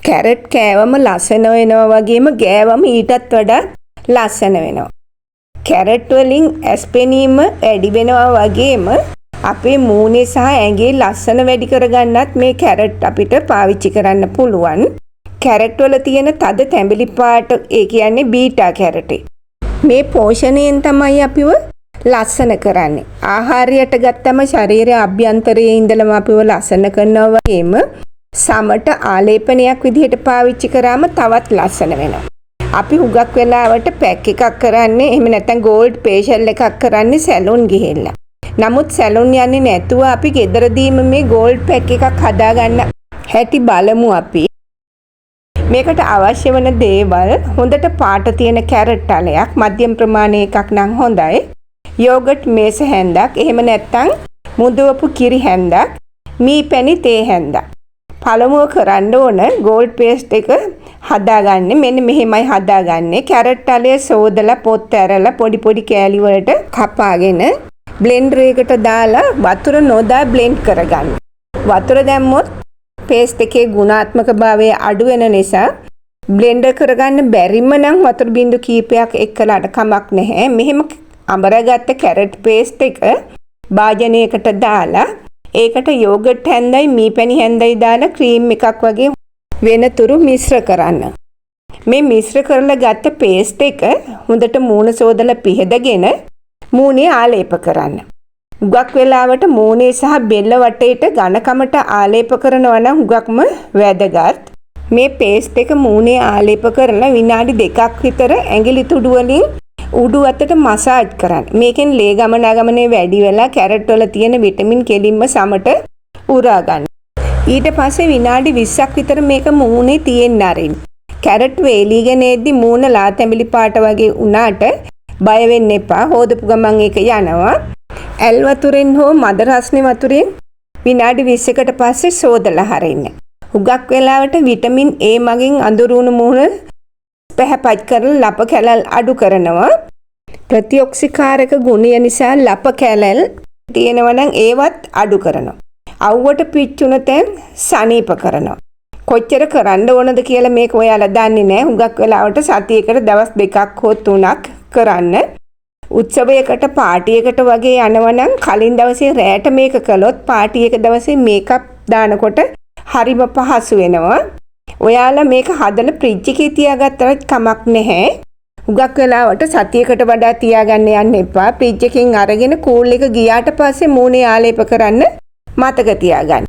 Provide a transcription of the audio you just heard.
Carrot කෑවම ලස්සන වෙනවා වගේම ගෑවම ඊටත් වඩා ලස්සන වෙනවා. කැරට් වලින් ඇස් පෙනීම වැඩි වෙනවා වගේම අපේ මූණේ සහ ඇඟේ ලස්සන වැඩි කරගන්නත් මේ කැරට් අපිට පාවිච්චි කරන්න පුළුවන්. කැරට් වල තියෙන තද තැඹිලි පාට ඒ කියන්නේ බීටා කැරටේ. මේ පෝෂණයෙන් තමයි අපිව ලස්සන කරන්නේ. ආහාරයට ගත්තම ශරීරයේ අභ්‍යන්තරයේ ඉඳලම අපිව ලස්සන කරනවා වගේම සමට ආලේපනයක් විදිහට පාවිච්චි කරාම තවත් ලස්සන වෙනවා. අපි හුඟක් වෙලාවට පැක් එකක් කරන්නේ එහෙම නැත්නම් ගෝල්ඩ් ෆේෂල් එකක් කරන්නේ සැලුන් ගිහිල්ලා. නමුත් සැලුන් යන්නේ නැතුව අපි ගෙදරදීම මේ ගෝල්ඩ් පැක් එකක් හදාගන්න හැටි බලමු අපි. මේකට අවශ්‍ය වන දේවල් හොඳට පාට තියෙන කැරට් අලයක් මධ්‍යම ප්‍රමාණයේ එකක් නම් හොඳයි. යෝගට් මේස හැන්දක් එහෙම නැත්නම් මුදවපු කිරි හැන්දක් මී පැණි තේ හැන්දක්. පළමුව කරන්න ඕන ගෝල්ඩ් පේස්ට් එක හදාගන්න. මෙන්න මෙහෙමයි හදාගන්නේ. කැරට් අලය සෝදලා පොත් ඇරලා පොඩි පොඩි කෑලි වලට කපාගෙන බ්ලෙන්ඩර් එකට දාලා වතුර නොදා බ්ලෙන්ඩ් කරගන්න. වතුර දැම්මොත් පේස්ට් එකේ ගුණාත්මක භාවය අඩු වෙන නිසා බ්ලෙන්ඩර් කරගන්න බැරිම නම් වතුර බින්දු කීපයක් එක්කලාට කමක් නැහැ. මෙහෙම අඹරගත්ත කැරට් පේස්ට් එක භාජනයකට දාලා ඒකට යෝගට් හැන්දයි මී පැණි හැන්දයි දාලා ක්‍රීම් එකක් වගේ වෙනතුරු මිශ්‍ර කරන්න. මේ මිශ්‍ර කරලා ගත්ත පේස්ට් එක හොඳට මූණ සෝදලා පිහදගෙන මූණේ ආලේප කරන්න. හුඟක් වෙලාවට මූණේ සහ බෙල්ල වටේට ඝනකමට ආලේප කරනවා නම් හුඟක්ම වැදගත්. මේ පේස්ට් එක මූණේ ආලේප කරලා විනාඩි 2ක් විතර ඇඟිලි තුඩු වලින් උඩු අතට මසාජ් කරන්න. මේකෙන් ලේ ගමනාගමනය වැඩි වෙලා කැරට් වල තියෙන විටමින් කෙලින්ම සමට උරා ගන්න. ඊට පස්සේ විනාඩි 20ක් විතර මේක මූණේ තියෙන්න ආරින්න. කැරට් වේලීගෙන එද්දි මූණ ලා තැඹිලි පාට වගේ උනාට බය වෙන්න එපා. හොදපු ගමන් ඒක යනවා. ඇල් වතුරෙන් හෝ මද රස්නේ වතුරෙන් විනාඩි 20කට පස්සේ සෝදලා හරින්න. හුඟක් වෙලාවට විටමින් A මගින් අඳුරුණු මූණ පැහැපත් කරලා ලප කැලල් අඩු කරනවා. ප්‍රතිඔක්සිකාරක ගුණය නිසා ලප කැලල් තියෙනවා නම් ඒවත් අඩු කරනවා. අවුවට පිච්චුන තැන් සනීප කරනවා. කොච්චර කරන්න ඕනද කියලා මේක ඔයාලා දන්නේ නැහැ. හුඟක් වෙලාවට සතියකට දවස් 2ක් හෝ 3ක් කරන්න. උත්සවයකට පාටියකට වගේ යනවනම් කලින් දවසේ රැට මේක කළොත් පාටියක දවසේ මේකප් දානකොට හරිම පහසු වෙනවා. ඔයාලා මේක හදලා ෆ්‍රිජ් එකේ තියාගත්තත් කමක් නැහැ. හුඟක් වෙලාවට සතියකට වඩා තියාගන්න යන්න එපා. ෆ්‍රිජ් එකෙන් අරගෙන කූල් එක ගියාට පස්සේ මූණේ ආලේප කරන්න මතක තියාගන්න.